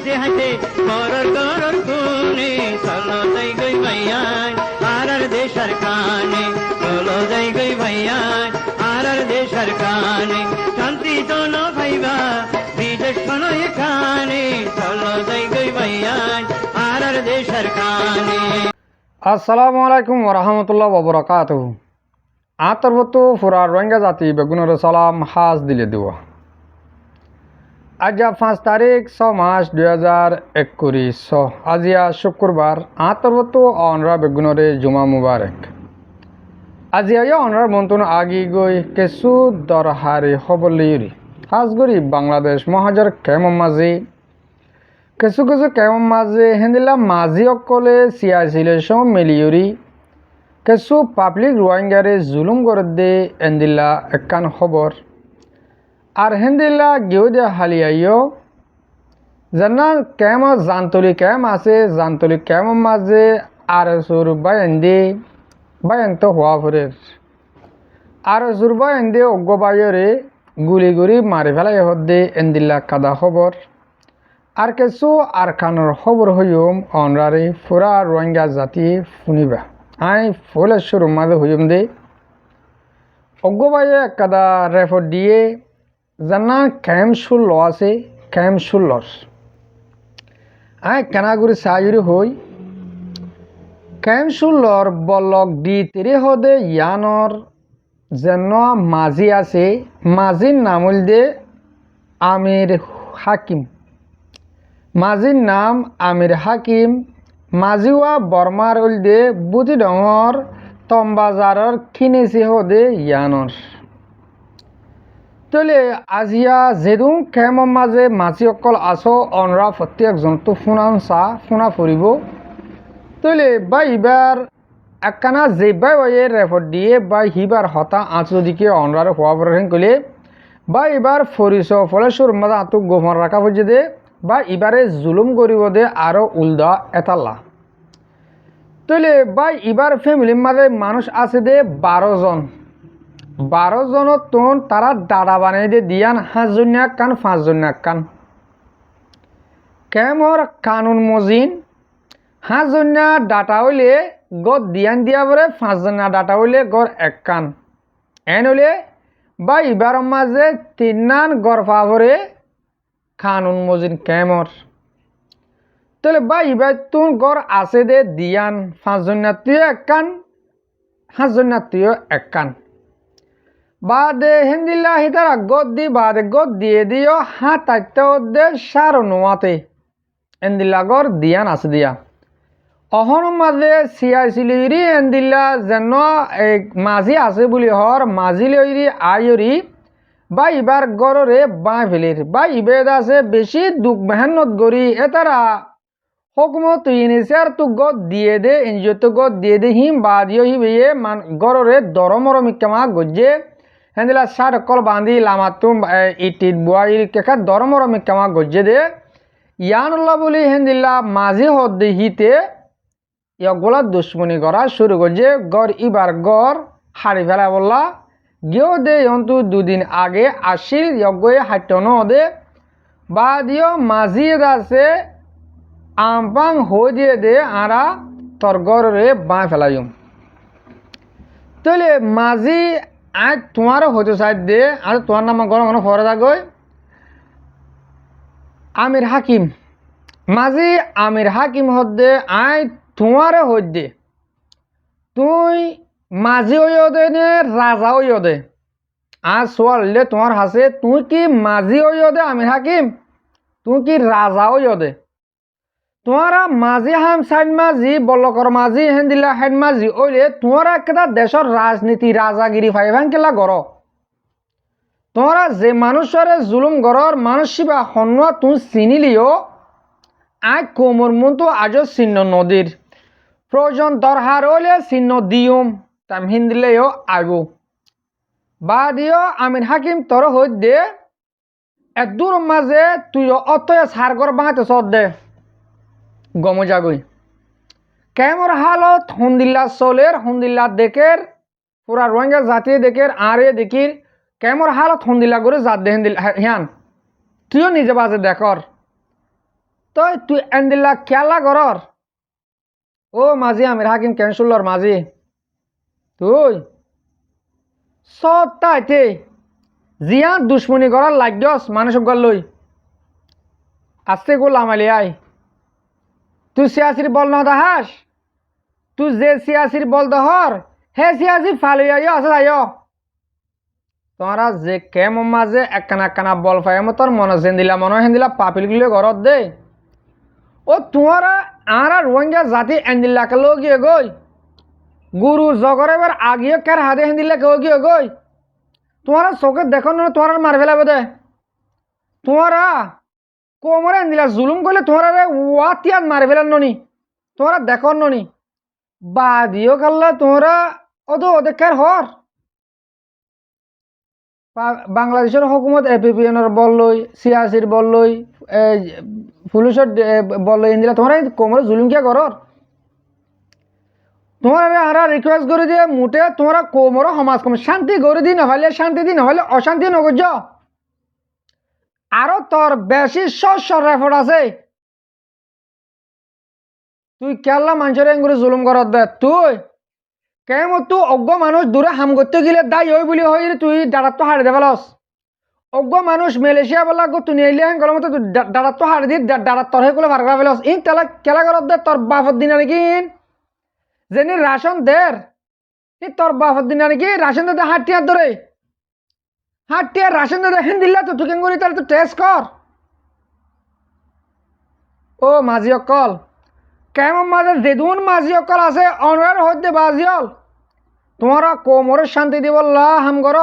হাসে হাসে করর করর খুনে চলো যাই গই ভাইয়ান আর দেশার কানে চলো যাই গই ভাইয়ান আর দেশার কানে শান্তি জন ভাইবা বিদেশ শোনো এখানে চলো যাই গই ভাইয়ান আর দেশার কানে। আসসালামু আলাইকুম ওরহামতুল্লাহ ওবরাকাতুহু। আতরবতো ফুরা রোহিঙ্গা জাতি বেগুনের সালাম হাজ দিলে দেওয়া। আজ 5 তারিখ 6 মাস 2021 আজিয়া শুক্রবার আতরবতো অনরা বেগুনরে জুমা মুবারক। আজিয়া অনরার মন্তন আগি গই কেসু দরহারি হবলিউরি হাজগরি বাংলাদেশ মহাজার কেমন মাঝি কিছু কিছু কেমন মাঝে হেন্দিলা মাঝি অকলে সিয়াছিলে সব মিলিয়রি কিছু পাবলিক রোহিঙ্গারে জুলুম করে দে এন্দিলা একান খবর আর হেন্দিলা গেউ দে হালিয়াইও জানা কেমন জান্তলি কেম আছে জান্তলি কেমন মাঝে আর সুর বায়ন্দি বায়ন্ত হওয়া ফেরের আর সুর বায়ন্দি অজ্ঞ বাইরে গুলি গুলি মারি ফেলাই হদ্দে এন্দিলা কাদা খবর আর কিছু আর খানোর খবর হইম অনরারে ফুরা রোহিঙ্গা জাতি শুনিবা আই ফুলের শুরু মাঝে হইম দে অজ্ঞবাইয়ে কাদা রেফর দিয়ে জানা ক্যাম ষোলো আছে ক্যাম 16 আই কেনাগুড়ি সাইরি হই ক্যাম 16 বলক দি তেরে হদে ইয়ানর যেন মাঝি আছে মাঝির নামল দে আমির হাকিম মাঝির নাম আমির হাকিম মাঝিওয়া বর্মার উলদে বুতি ডঙর তমবাজারের খিনেছি হদে ইয়ানর তলে আজিয়া যেদু কেমন মাঝে মাঝি অকল আসো অনরা প্রত্যেকজন তো ফুনান চা ফুনা ফুরিব তলে বা ইবার একখানা যেবাই ওয়ে রেফর দিয়ে বা হিবার হতা আঁচদিকে অনরার হওয়া পরে কলে বা এবার ফরিস ফলেশ্বর মাঝে আতুক গোমর রাখা হয়েছে দে বা এবারে জুলুম করিব দে আরো উল্দা এতাল্লা তলে বা এবার ফ্যামিলির মাঝে মানুষ আছে দে 12 জনের তোন তারা দাদা বানাই দে দিয়ান 5 জন কান 5 জন কান কেমর কানুন মজিন 5 জন ডাটা হইলে গড় দিয়ান দিয়া পরে 5 জন ডাটা হইলে গড় এক কান এন হইলে বা এবার মাঝে 3 নান গড় পাবরে কানুন মজিন কেমর তাহলে বা ইবার তুন গড় আছে দে দিয়ান 5 জন তুই এক কান 5 জন তুইও এক কান বা দে হিন্দিল্লা হিতারা গদ দি বা দে গদ দিয়ে দিও হাত আইতে দে সারো নোয়াতে এন্দিল্লা গড় দিয়ান আছে দিয়া অহন মাঝে সিয়াইছিলি এন্দিল্লা যেন মাঝি আছে বুলি হর মাঝি লইরি আইরি বা ইবার গড়রে বাঁ ফেলির বা ইবেদ আছে বেশি দুঃখ মেহনত গড়ি এতারা হকুমত ইনিশিয়ার তো গদ দিয়ে দে এনজিও তো গদ দিয়ে দে হিম বা দিও হি বেয়ে গড়রে দরমরমি কেমা গজ্জে হেন্দিলা শার্ট কল বাঁধি লামা তুম ইটির বুয়াই কেখা দরমরমি কেমা গজ্জে দে ইয়ানুল্লাহ বলি হেন্দিল্লা মাঝি হদ দে হিতে ইয়গুলা দুশ্মনী করা শুরু করছে গড় ইবার গড় হারি ফেলা বললা গেও দে অন্তু 2 দিন আগে আসিল যজ্ঞে হাইটন দে বা দিও মাঝি আছে আমপাং হয়ে দিয়ে দে আরা তোর গড়ে বাঁ ফেলাইম তাহলে মাঝি আজ তোমারও হতে চাই দে আর তোমার নাম গড় মনে ফরে থাকই আমির হাকিম মাঝি আমির হাকিম হদে আই তোমারও হই দে তুই মাঝি হইও দে নে রাজা হইও দে আজ সোয়ালে তোমার হাসে তুই কি মাঝি হইও দে আমির হাকিম তুই কি রাজা হইও দে তোমারা মাঝি হাম সাইড মাঝি বল্লকর মাঝি হেন্দিলা হেড মাঝি ওইলে তোমারা একটা দেশের রাজনীতি রাজাগিরি ফাইভান কেলা গর তোমরা যে মানুষের জুলুম গরর মানসিবা হন্যা তুই চিনিলিও আজ কোমর মতো আজও চিহ্ন নদীর প্রয়োজন দরহার হইলে চিহ্ন দিয়ম তাম হিন্দিলেও আইব বা দিও আমির হাকিম তোর হই দে একদূর মাঝে তুই অতয় সারগর বাঁতে সদ দে গম যাগই কেমর হালত হন্দিল্লা চলের হন্দিল্লা দেখের পুরা রোহিঙ্গা জাতি দেখের আরে দেখির কেমর হালত হন্দিল্লা করে জাত দে হিয়ান তুইও নিজে বাজে দেখর তুই এন্দিল্লা খেলা করর ও মাঝি আমির হাকিম ক্যান্সুলর মাঝি তুই সত্তাইতে জিয়া দুশ্মনী করার লাগছস মানুষ লই আস্তে গোলাম আলী আই তুই সিয়াসির বল ন দাহাস তুই যে সিয়াসির বল দহর হে সিয়াসি ফালি আইও আছে আইও তোমরা যে কেম মাঝে একখানা একখানা বল পাই তোর মনে হেন্দিলা মনে হেন্দিলা পাপিলগুলো ঘরত দে ও তোমারা আর রোহিঙ্গা জাতি এন্দিল্লাকে লগিয়ে গই গুরু জগর এবার আগিয়ে কার হাতে হেন্দিল্লা কেউ গিয়ে গই তোমারা চোখে দেখো না তোমার মার ফেলাবে দে তোমারা কোমরে এন্দিলা জুলুম করলে তোমারা ওয়াতিয়াত মার ফেলার ননি তোমরা দেখো ননি বাদিও কাল্লা তোমরা ওদের কার হর বাংলাদেশের হুকুমত এপিপিএনের বল লই সিয়াসির বল লই পুলিশের বল লই এন্দিলা তোমরা কোমরে জুলুম কিয়া করর তোমার আরা রিকোয়েস্ট করে দিয়ে মুটে তোমরা কোমর সমাজ কম শান্তি করে দি নহলে শান্তি দি নহলে অশান্তি নগর্য আরো তোর বেশি শস্য রেফট আছে তুই কেলা মানুষের এঙ্গুরি জুলুম করত দে তুই কেমন তুই অজ্ঞ মানুষ দূরে হাম করতে গেলে দায় হই বলি হই তুই ডাড়াত তো হারে দেবেলস অজ্ঞ মানুষ মালয়েশিয়া বলা গো তুই নিলে হেন গেল মতো তুই ডাড়াত তো হারে দি ডাড়াত তোর হে করে ভারগা ফেলস ইন তেলা কেলা করত দে তোর বাপত দিন নাকি যেনি রাশন দের তোর বাপত দিন নাকি রাশন দে হাটিয়ার ধরে হাটিয়ার রাশন দে হেন দিল্লা তো তুই করি তাহলে তো টেস্ট কর ও মাঝি অকল কেমন মাঝে যেদুন মাঝি অকল আছে অনর হইতে বাজিয়ল তোমরা কোমরের শান্তি দিব হাম কর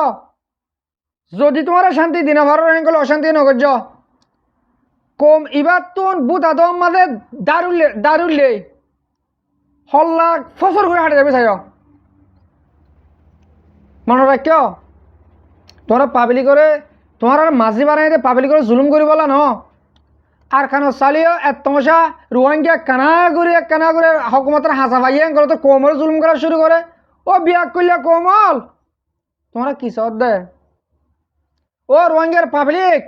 যদি তোমার শান্তি দিনা ভারো গেলে অশান্তি নগর্য কম ইবার তুন বুত আদম মাঝে দারুলে হল্লা ফসর করে হাঁটে যাবে চাই মনে রাখ তোমরা পাবলি করে তোমার মাঝি বানাই দে পাবলি করে জুলুম করি বলা ন আর খানো চালিও এত তমসা রোহিঙ্গা কানা করে হকুমতের হাসা ভাইয়া করে তো কোমল জুলুম করা শুরু করে ও বিয়া করলে কোমল তোমরা কি সদ দে ও রোহিঙ্গার পাবলিক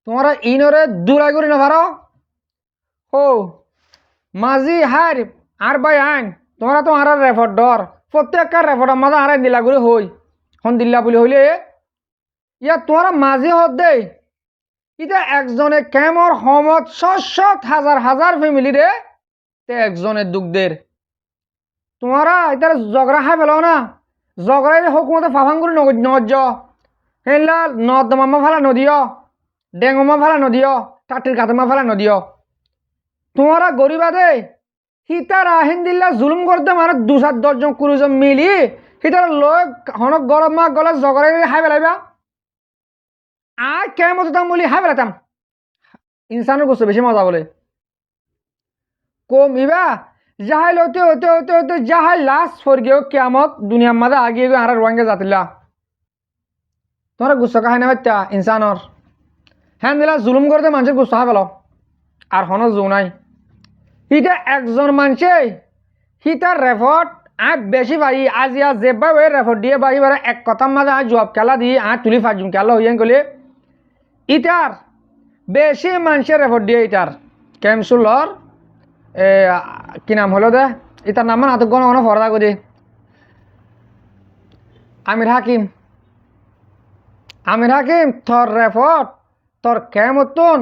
তোমরা ইনরে দূরাই করি না পারো ও মাঝি হার আর ভাই আইন তোমরা তো আর রেফর ডর প্রত্যেকটা রেফর মাঝে আর দিলা করে হই হন দিল্লা বলে হইলে ইয়া তোমরা মাঝি হত দে এটা একজনে কেমর সমত শত হাজার হাজার ফ্যামিলি রে তে একজনের দুঃখদের তোমরা এটা জগরা খাই পেল না জগরাই হুকুমতে ফাফাং করে নজ হেলা নদমামা ফেলা নদিও ডেঙ্গমা ফেলা নদিও টাটির কাতমা ফেলা নদিও তোমরা গরিবা দে হিতার আহিন দিল্লা জুলুম করতে মানে 2-4 কুড়িজন মিলি হিতার লোক হনক গরম মা গলা জগরাই খাই পেলাইবা আর কেমন দাম বলি হাই বেলাতাম ইনসানের গোষ্ঠ বেশি মজা বলে কম ইবা যাহাই হতে হতে হতে হতে যাহাই লাস্ট স্বর্গীয় কেমত দুনিয়ার মাঝে আগিয়ে গিয়ে আর রোহিঙ্গা জাতিলা তোমরা গুচ্ছ কাহাই না বাচ্চা ইনসানর হ্যাঁ দিলা জুলুম করতে মানুষের গুচ্ছ হা পেল আর হন জু নাই হিটা একজন মানুষে হিটার রেফট আর বেশি ভাই আজি আজ যেবা ওই রেফট দিয়ে বাই বারে এক কথার মাঝে আর জবাব খেলা দিয়ে আর তুলি ফাজুম খেলা হইয়া গেলে ইটার বেশি মানুষের রেফট দিয়ে ইটার ক্যামসুলর কি নাম হলো দে ইটার নাম হাত গণ গণ ফরদা করি আমির হাকিম তোর রেফট তোর কেমতন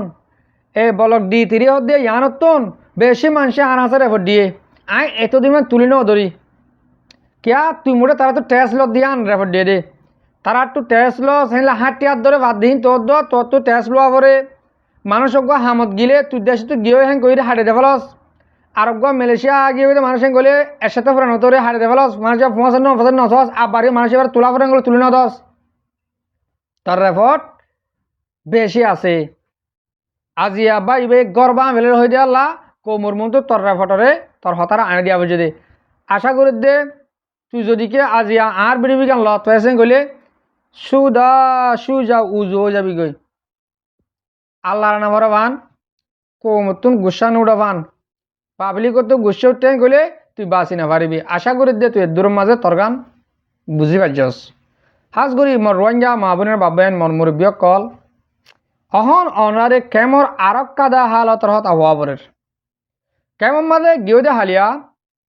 এ বলক দি তিরি হত দিয়ে ইয়ানতন বেশি মানুষে আর হাসে রেফট দিয়ে আই এতদিন তুলি ন ধরি क्या তুই মোটে তারা তো টেস্ট লো দিয়ান রেফার দিয়ে দে তারা একটু টেস্ট লো সেগুলো হাটিয়ার ধরে বাদ দিন তোর তো টেস্ট লোয়া পরে মানুষ হামত গিলে তুই দেশে তো গিয়ে হ্যাঁ কই হাটে দেফালস আরব মালয়েশিয়া গিয়ে মানুষ হ্যাঁ গলে এর সাথে ফেরা নতরে হাটে দেফালস মানুষ ফসল নথস আবার মানুষ এবার তোলা ফেরা গেলে তুলে নদস তার রেফট বেশি আছে আজি আব্বা ইবে গরবা মেলে হয়ে দিয়ে আল্লাহ কোমর মন তো তোর রেফটরে তোর হতারা আনে দিয়া বুঝে দে আশা করি দে তুই যদি কে আজি আর বেরিবি গান লত হয়েছে গলে সুজা উজু হয়ে যাবি গই আল্লাহর নামর বান কোমতুন গুসা নুড়া বান পাবলিক তো গুসা উঠতে গলে তুই বাঁচি না পারিবি আশা করি দে তুই দূরের মাঝে তোর গান বুঝি পারছস হাজ করি মর রোহিঙ্গা মা বোনের বাবায়ন মন মুরব্বী কল অহন অনারে কেমর আরক কাদা হালত রহত আহ্বাবরের কেমন মাঝে গিয়ে হালিয়া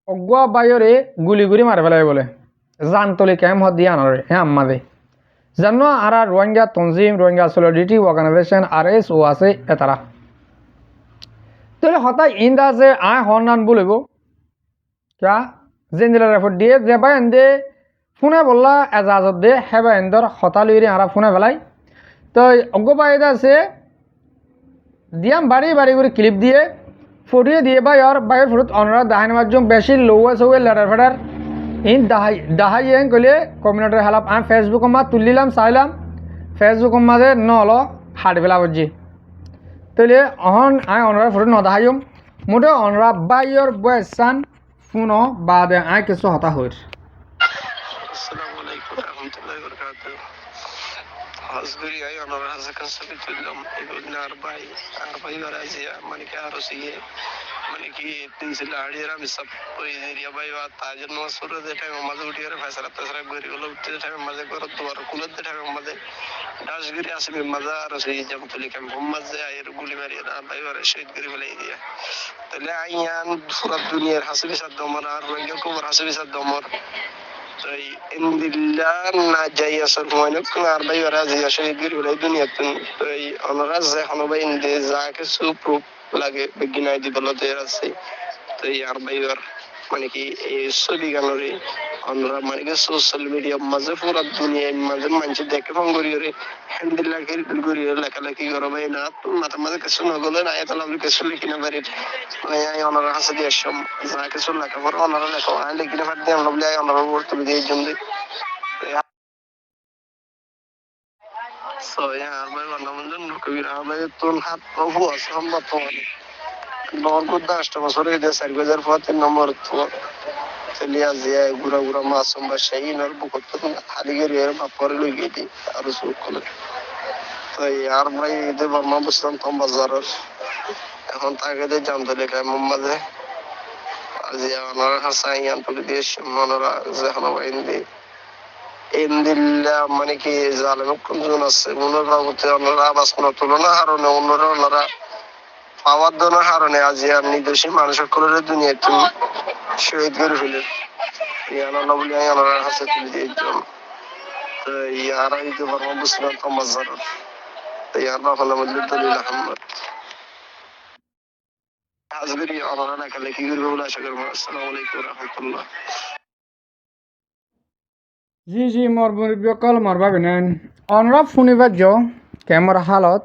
অগুয়া বাইরে গুলি গুলি মারে ফেলাই বলে জানতলি কেম হত দিয়ে আনরে হ্যাঁ আমাদে জানো আর রোহিঙ্গা তঞ্জিম রোহিঙ্গা সলিডারিটি অর্গানাইজেশন RSO আছে এতারা তাহলে হঠাৎ ইন্দা যে আয় হর্নান বলিব ক্যা জেন্দিলা রেফর দিয়ে যে বাই এন্দে ফোনে বললা এজাজত দে হেবা এন্দর হতালুইরে আরা ফোনে ফেলাই তো অজ্ঞ আছে দিয়াম বাড়ি বাড়ি করে ক্লিপ দিয়ে ফুটিয়ে দিয়ে বাইর ফুট অনরা দাহানি মাধ্যম বেশি লৌয়া সৌয়ে লেটার ফেটার ইন দাহাই কইলে কমিউনিটির হেলাপ আমি ফেসবুক মা তুলিলাম চাইলাম ফেসবুক মাঝে নল হাট বেলা বুঝছি তাহলে অহন আই অনরা ফুট নদাহাইম মোটে অনরা বাইর বয়সান পুনো বাদে আই কিছু হতা হইর আসসালামু আলাইকুম রহমতুল্লাহি ওয়া বারাকাতুহু হাজগুরি আই অনর হাজাকান সবই তুললাম এগুলো আর ভাই বারাজিয়া মানে কি আর সিয়ে মানে কি তিনসিলা আড়িরা মিসব ওই এরিয়া ভাই বা তাজের নো সুরে দে টাইম মাঝে উঠি করে ফয়সালা তসরা গরি গুলো উঠতে টাইম মাঝে করে দুয়ার কুলত দে টাইম মাঝে দাসগিরি আসবে মজা আর সেই জম তুলি কাম মাঝে আয়ের গুলি মারিয়া না ভাই বারে শহীদ গরি বলে দিয়া তাহলে আইয়ান পুরো দুনিয়ার হাসবি সাদ দমর আর রোহিঙ্গা কোবর হাসবি সাদ দমর তাই ইনদিল্লাহ না যাই আসর ময়নক আর ভাই ওরা যে শহীদ গরি বলে দুনিয়াতে তাই অনরা যে হনবাই ইনদে যা কিছু প্রুফ লাগে বিজ্ঞানী দি বলতে আছে তাই আর ভাই ওর মানে কি এই ছবি গানরে অনরা মানে কি সোশ্যাল মিডিয়া মাঝে পুরো দুনিয়ার মাঝে মানুষ দেখে ফোন করি রে হ্যান্ডেল করি লেখালেখি করো ভাই না মাথা মাঝে কিছু নগলে না এত লাভ কিছু লিখি না পারি মানে অনরা হাসে দিয়ে সব যা কিছু লেখা পড়ো অনরা লেখো আমি লিখি না পারি আমরা বলে অনরা করতে দিয়ে এই জন্য so yeah ভাই বন্ধন কবির ভাই তোর হাত প্রভু অসম্ভব মানে নগদ 10টা বছর এই দেশ 4000 নম্বর তো চলিয়া যায় গুড়া গুড়া মাসুম বা সেই নর বুকত হালিগের এর বাপরে লই গেদি আর সুখ করে তো আর ভাই এদের বর্মা বুঝতাম তো বাজারের এখন তাকে দিয়ে জানতে লেখা মোহাম্মদে আজ আমার হাসাইয়ান তুলে দিয়ে মনরা যেখানে বাইন্দি ইনদিল্লা মানে কি জালেম কোনজন আছে মনের বাবুতে ওনারা আবাস কোনো তুলনা হারণে ওনারা পাওয়ার দোনা হারণে আজ আর নির্দোষী মানুষের করে দুনিয়াতে শহীদ করে ফেলে ইয়ানা বলি ওনারা হাসে তুলে দিয়ে তো ইয়ারা ইতে বর্মা বুঝলাম তো মজার তো ইয়ার বাবা মধ্যে দলিল আহমদ হাজগরি ওনারা লেখালেখি করবে বলে আশা করবো। আসসালামু আলাইকুম রহমতুল্লাহ। জি জি মোর বিকল মোর ভাবিনেন অনরা ফুনিবার যাও কেমর হালত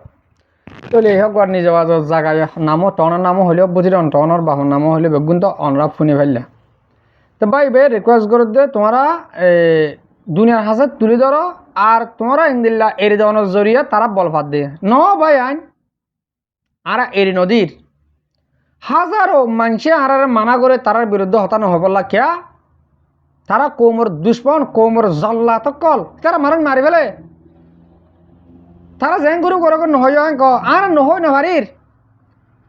তলে হকবার নিজ জায়গায় নামও টনের নামও হলেও বুঝি টনের বাহন নামও হলে বেগুন তো অনরা ফুনি ফেললে তো ভাই বে রিকোয়েস্ট করে দে তোমরা দুনিয়ার হাসে তুলে ধরো আর তোমরা ইন্দিল্লা এড়ি দেওয়ানোর জরিয়ে তারা বল ফাঁদ দিয়ে ন ভাই আইন আর এরি নদীর হাজারো মানুষে আর মানা করে তারার বিরুদ্ধে হতানো হবল্লা কেয়া তারা কোমর দুশ্মন কোমর জল্লা তো কল তারা মারেন মারি ফেলে তারা জেং করে করে নহয় আর নহয় নভারির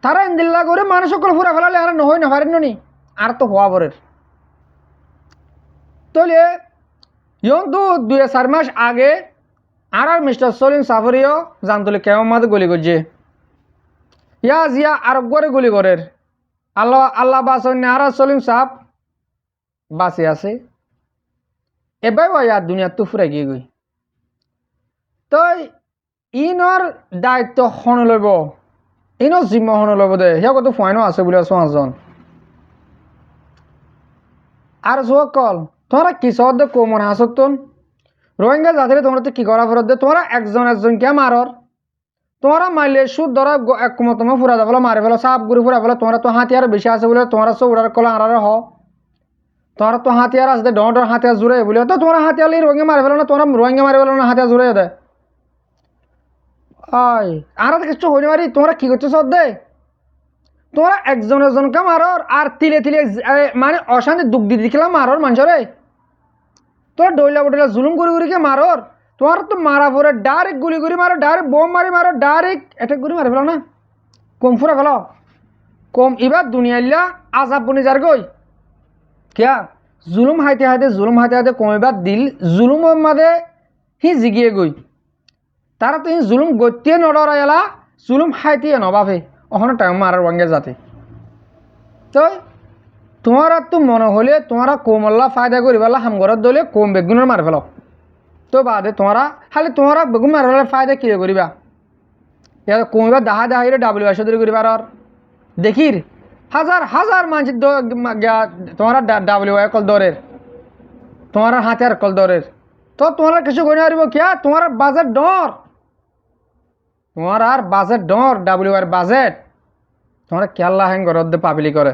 তারা ইন্দিল্লা করে মানুষ সকল ফুরা ফেলালে আর নহয় নভারির নি আর তো হওয়া বরের তলে ইয়ং তো 2-4 মাস আগে আর মিস্টার সলিম সাফরিও জানতলে কেমন মাঝে গলি করছে ইয়া জিয়া আর গড়ে গুলি করের আল্লাহ বাসন আর সলিম সাহেব বাসে আছে এবার ইয়ার দুনিয়া তো ফুরাই গিয়ে গই তো ইনর দায়িত্ব হন লব ইনর জিম্মা হন লব দে সিয়া কত ফাইনও আছে বলে পাঁচজন আর সকল তোমরা কিসর দে কোমর হাসতন রোহিঙ্গা জাতিরে তোমরা তো কি করা ফেরত দে তোমরা একজন কে মারর তোমরা মারলে সুদ ধরা এক কুমো তোমার ফুরা যাবো মারে ফেলো সাপ গুড়ি ফুরা ফেলো তোমরা তো হাতিয়ার বেশি আছে বলে তোমরা সব উড়ার কলা আড়ারে হ তোমরা তো হাতিয়ার আছে ডর হাতিয়ার জুড়ে বলে তো তোমরা হাতিয়ার লি রোহিঙ্গা মারি ফেলো না তোমরা রোহিঙ্গা মারি ফেলো না হাতিয়ার জুড়ে দে আয় আর কিছু হইনি মারি তোমরা কি করছো সব দে তোমরা একজনকে মারর আর তিলে মানে অশান্তি দুঃখ দিয়ে দিলাম মারর মানুষরে তোরা ডইলা বটলা জুলুম করে কে মারর তোমার তো মারা পরে ডাইরেক্ট গুলি করে মারো ডাইরেক্ট বোম মারো ডাইরেক্ট অ্যাটাক করে মারি ফেলো না কম ফুরা ফেলো কম এবার দুনিয়াল্লা আজাব বনি যার গই কিয়া জুলুম হাইতে কম এবার দিল জুলুমের মাঝে হি জিগিয়ে গই তারা তো জুলুম গতিয়ে নডরা এলা জুলুম খাইতিয়ে নবাফে ওখানে টাইম মারার ওয়াঙ্গে যাতে তো তোমার তো মনে হলে তোমারা কোমল্লা ফায়দা করি পেলা হামগরত দলে কম বেগুনের মার ফেলো তো বাদে তোমারা খালি তোমারা বেগুন মার ফেলার ফায়দা কি করিবা ইয়ার কমিবা দাহা দাহাইরে WS ধরে করিবার আর দেখির হাজার হাজার মানুষ তোমারা WS কল দরের তোমার হাতিয়ার কল দরের তো তোমার কিছু করি পারিব কিয়া তোমার বাজেট ডর তোমার আর বাজেট ডর WS বাজেট তোমার কেল্লা হ্যাং গরদ পাবলি করে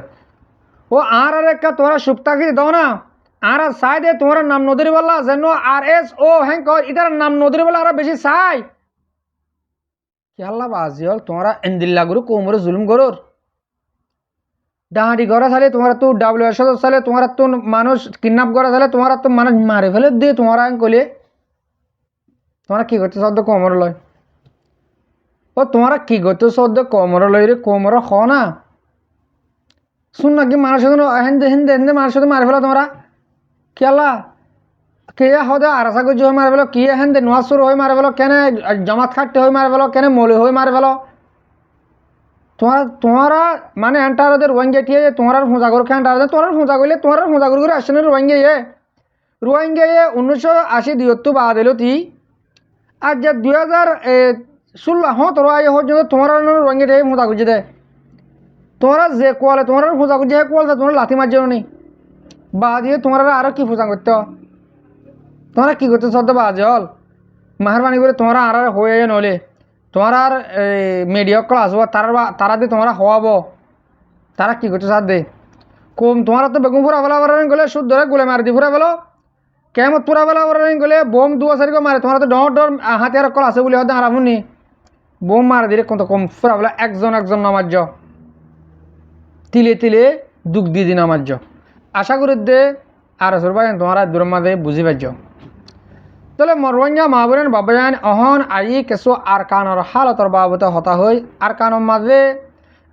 ও আর একটা তোমরা সুপ্তাকি দাও না আর সাইডে তোমার নাম নদীর বললা যেন RSO হ্যাং এটার নাম নদীর বলা আর বেশি চাই কেল্লা বাজি হল তোমরা এন্দিল্লা গুরু কোমরে জুলুম করোর ডাহাটি করা চালে তোমার তো WS চালে তোমার তো মানুষ কিডন্যাপ করা চালে তোমার তো মানুষ মারে ফেলে দিয়ে তোমার কলে তোমরা কি করতে সদ্য কোমর লয় ও তোমরা কি করতে সদ্য কোমর লয় রে কোমর খ না শুন নাকি মানুষের হেন্দে হেন্দে হেন্দে মানুষের মারে ফেলা তোমরা কেলা কে হদে আরাসা গুজ হয়ে মারে ফেলো কি হেন্দে নোয়াজুর হয়ে মারে ফেলো কেন জমাত খাটতে হয়ে মারে ফেলো কেন মলি হয়ে মারে ফেলো তোমারা মানে এন্টারদের রোহিঙ্গা টিয়ে তোমার ফোঁজাগর খেয়ে এন্টার তোমার ফোঁজা করলে তোমার ফোঁজাগর করে আসছে না রোহিঙ্গা 1980 বাদ এলো তি আর যে 2016 তোর আই হোক তোমার রোহিঙ্গা টিয়ে ফোঁজা করছে দে তোমরা যে কোয়ালে তোমার ফোঁজা করছে হে কোয়ালে তোমার লাথি মারছে নি বা দিয়ে তোমার আরো কি ফোঁজা করতে তোমরা কি করতে সদ্য বাজ হল মেহরবানি করে তোমরা আর হয়ে নলে তোমার আর মিডিয়া কল আসবো তারা দিয়ে তোমরা হওয়াবো তারা কি করতে সাথ দে কম তোমার তো বেগুন ফুরা ফেলা গেলে সুদ ধরে গুলে মারি দি ফুরা ফেলো কেমন পুরা ফেলা গেলে বোম 2-4 মারে তোমার তো ডর ডর হাতিয়ার কল আছে বলে হয়তো আর আপনি বোম মারা দিলে কত কম ফুরা ফেলা একজন নামাজ তিলে তিলে দুঃখ দিয়ে দিন নামাজ আশা করি দে আর ভাই তোমার দূরের মাঝে বুঝি পাইছ তাহলে মরবঞ্জা মাহবুরেন বাবাজান অহন আই কিছু আরকানর হালতর বাবতে হতা হই আরকানের মাঝে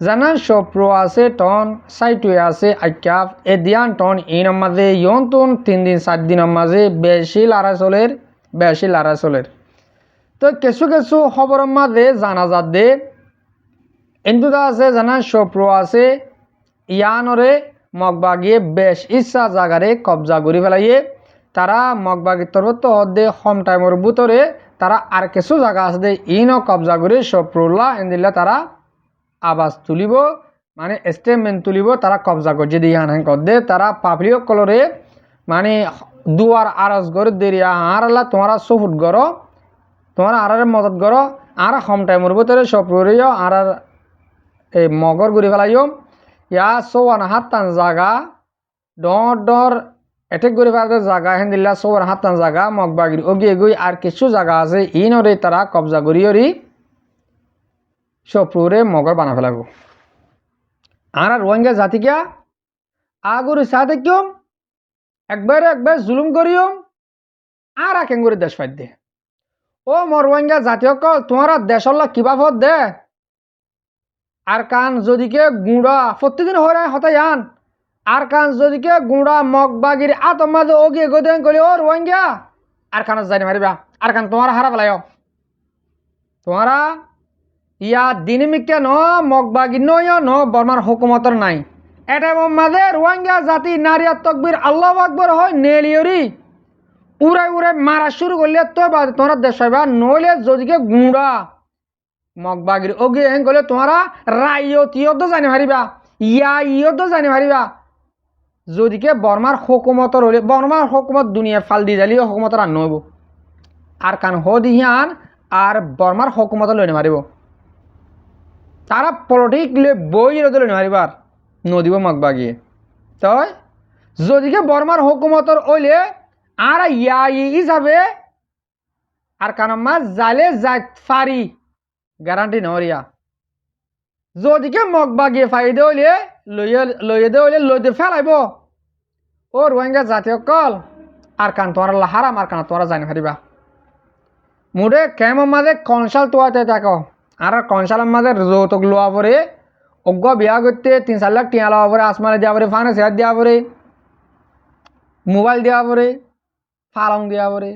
জানান সপ্রো আছে টন সাইটুয়ে আছে আইকাফ এ দিয়ান টন ইনের মাঝে ইয়ন্তন 3 দিন 4 দিনের মাঝে বেশি লারা চলের তো কিছু কিছু খবরের মাঝে জানাজাত দে এন্দুদা আছে জানান সপ্রো আছে ইয়ানরে মগবাগিয়ে বেশ ইচ্ছা জাগারে কবজা করি ফেলাইয়ে তারা মগবাগির তরফ হদে কম টাইমের ভিতরে তারা আর কিছু জায়গা আছে দে ইনও কবজা করে সপ্রুল্লাহ এন্দিল্লা তারা আওয়াজ তুলিব মানে স্টেটমেন্ট তুলিব তারা কবজা করছে দিয়ে হ্যাঁ দে তারা পাবলিক কলরে মানে দুয়ার আরজ করে দেরিয়া আর আল্লাহ তোমরা সফুট করো তোমরা আর মদত করো আর কম টাইমের ভিতরে সপ্রুরিও আর এই মগর ঘুরি ফেলাইও ইয়া 54 জায়গা ডর এটেক করে ফেলতে জায়গা হেন দিল্লা 54 জায়গা মগবাগির ওগিয়ে গই আর কিছু জায়গা আছে ইনরে তারা কবজা করিয়রি সপ্রুরে মগর বানা ফেলাব আর রোহিঙ্গা জাতিকা আগরে সাথে কিয়ম একবার জুলুম করিও আর কেন করে দেশ ফাইদ দে ও মর রোহিঙ্গা জাতীয় কল তোমার দেশল্লা কিবা ফত দে আর কান যদিকে গুঁড়া প্রতিদিন হতাই আন আর কান যদিকে গুঁড়া মগবাগির আতমাদে ওগিয়ে গদেন কলি ও রোহিঙ্গা আর কান জানি মারিবা আর কান তোমার হারা পেলায় তোমারা ইয়া দিনমিকে ন মগবাগি নয় ন বর্মার হুকুমতর নাই এটা মাঝে রোহিঙ্গা জাতি নারিয়া তকবির আল্লাহ আকবর হয় নেলিয়রি উড়াই মারা শুরু করলে তো তোমরা দেশ হইবা নইলে যদিকে গুঁড়া মগবাগির ওগে হেন গলে তোমরা রাইয়ত জানি হারিবা ইয়ত জানি হারিবা যদিকে বর্মার হুকুমতর হলে বর্মার হুকুমত দুনিয়া ফাল দি যালি হুকুমতর আর নইব আর কান হদিহান আর বর্মার হুকুমত লইনে মারিব তারা পলিটিক বই লইনে মারিবার নদিব মগবাগিয়ে তই যদিকে বর্মার হুকুমতর ওইলে আর হিসাবে আর কানম্মা জালে যাই ফারি গ্যারান্টি নরিয়া যদিকে মগবাগিয়ে ফাইদে হইলে লইতে ফেলাইব ও রোহিঙ্গা জাতীয় কল আর কান তোমরা হারাম আর কান তোমরা জানি হারিবা মুডে কেমন মাঝে কনসাল তোয়াতে থাকো আর কনসালের মাঝে যৌতুক লোয়া পরে অজ্ঞ বিয়া করতে 3-4 লাখ টিয়া লওয়া পরে আসমানে দেওয়া পরে ফানে শেয়ার দেওয়া পরে মোবাইল দেওয়া পরে ফালং দেওয়া পরে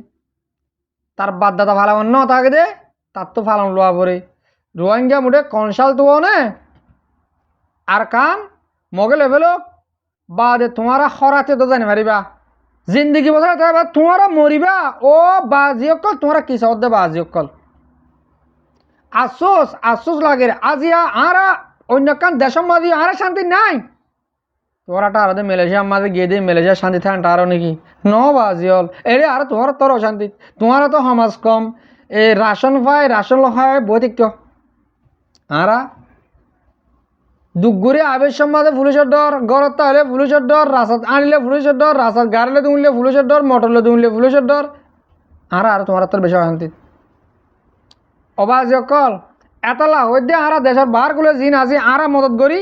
তার বাদ দাদা ভালো অন্য থাকে দে তার তো ফালন লোয়া পরে রোহিঙ্গা মুঠে কনসাল তো নে আর কান মগে লেভেল বাদে তোমারা খরাতে তো জানি পারিবা জিন্দগি বছর তোমারা মরিবা ও বাজি অকল তোমরা কি সদ্দে বাজি অকল আফসোস আফসোস লাগে আজিয়া আরা অন্য কান দেশের মাঝে আরা শান্তি নাই তোরাটা আর মালয়েশিয়ার মাঝে গিয়ে দিয়ে মালয়েশিয়া শান্তি থাকটা আরো নাকি ন বাজি হল এরে আর তোমার তোর অশান্তি তোমারা তো সমাজ কম এই রাশন পায় রাশন লখায় বৈতিক্য আরা দুগুরে আবেশের মাঝে পুলিশের ডর গরত তাহলে পুলিশের ডর রাস্তাত আনিলে পুলিশের ডর রাস্তাত গাড়িলে দুনলে পুলিশের ডর মোটরলে দুনলে পুলিশের ডর আর তোমার তোর বেশি অশান্তি অবাজি অকল এতলা হইতে আরা দেশের বাহারগুলো জিন আছে আরা মদত করি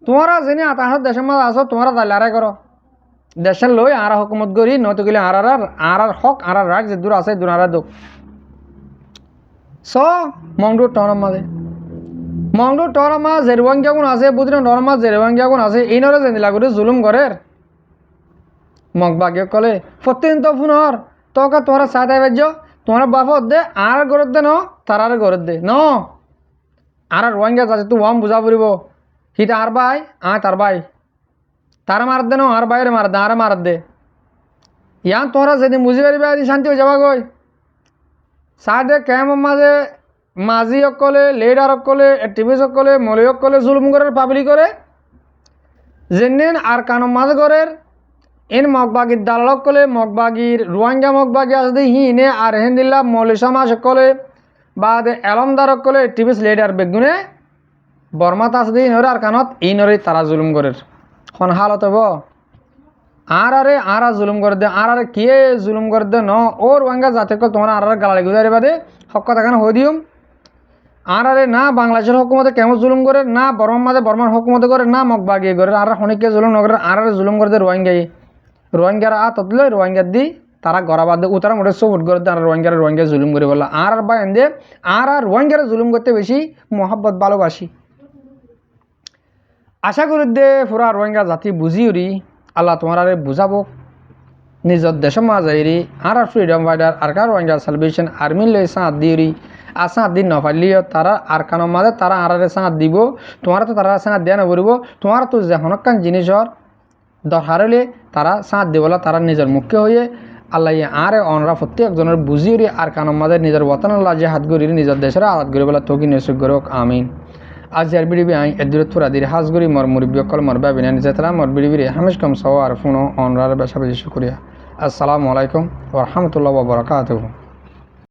তোমরা যিনি আতাহার দেশের মাঝে আসো তোমরা দালারে করো দেশের লই আরা হুকুমত করি নয়তো গেলে আর হক আর রাগ যে দূর আছে দূর আরা দুঃখ স মংডুর টনের মাঝে মংডুর টনের মাঝ জেরবাঙ্গিয়া গুণ আছে বুঝলেন টনের মাঝ জেরবাঙ্গিয়া গুণ আছে এই নরে জেনিলা করে জুলুম করের মগবাগে কলে প্রতিদিন তো ফোনর তোকে তোমরা সাথে বাজ্য তোমার বাপত দে আর গরত দে ন তার গরত দে ন আর রোহিঙ্গা যাচ্ছে তুই ওয়াম বুঝা পড়ব হিতা আর ভাই তার ভাই তারা মার দে ন আর বাইরে মার দে আর মার দে ইয়ান তোমরা যেদিন বুঝি পারিবা শান্তি হয়ে যাবা গই সাদে কেমন মাঝে মাঝি অকলে লিডার অকলে অ্যাক্টিভিস্ট অকলে মলি অকলে জুলুম করে পাবলিক করে যেদিন আর কানো মাঝে করে এন মগবাগির দালাল অকলে মগবাগির রোহিঙ্গা মগবাগি আছে হিনে আর হেন্দিল্লা মলি সমাজ অকলে বা এলমদার অকলে অ্যাক্টিভিস্ট লিডার বেগুনে বর্মাত আছে ইনরে আর কানত ইনরে তারা জুলুম করে খন হালত হব আর জুলুম করে দে আর কে জুলুম করে দে ন ও রোহিঙ্গা জাতি তোমরা আর গালালি গুজারি বাদে হক কথা কেন হয়ে দিও আর না বাংলাদেশের হুকুমতে কেমন জুলুম করে না বর্মার মাঝে বর্মার হুকুমতে করে না মগবাগিয়ে করে আর হনিকে জুলুম নগরে আর জুলুম করে দে রোহিঙ্গারা ততলে রোহিঙ্গার দি তারা গড়া বাদ দে উতারা মোটে সব করে দে আর রোহিঙ্গা জুলুম করে বললো আর বা এনে আর রোহিঙ্গারা জুলুম করতে বেশি মহব্বত ভালোবাসি আশা করি দে পুরা রোহিঙ্গা জাতি বুঝিওরি আল্লাহ তোমার বুঝাবো নিজের দেশের মাঝাইরি আর ফ্রিডম ফাইটার আর কার রোহিঙ্গা সালভেশন আর্মি লই সাঁত দিওরি আর সাঁত দিন নফাইলিও তারা আর কানোর মাঝে তারা আরে সাঁত দিব তোমার তো তারা সাঁত দেয়া নকরিব তোমার তো যে হনকান জিনিসর দরকার হলে তারা সাঁত দিবলা তারা নিজের মুখ্য হয়ে আল্লাহ আরে অনরা প্রত্যেকজনের বুঝিওরি আর কানোর মাঝে নিজের বতন আল্লাহ যে হাত গড়ি নিজের দেশের আঘাত গড়ি বলা তোকে নিশ্চয় গরক আমিন আজ যার বিড়িবি আই এদুরত ফুরা দির হাজগুড়ি মর মুরব্বী অকল মর বাবিনা নিজে তারা মর বিড়িবিরি হামেশ কম সওয়ার ফোনো অনরার বেশা বেশি শুক্রিয়া আসসালামু আলাইকুম ওয়া রাহমাতুল্লাহি ওয়া বারাকাতুহু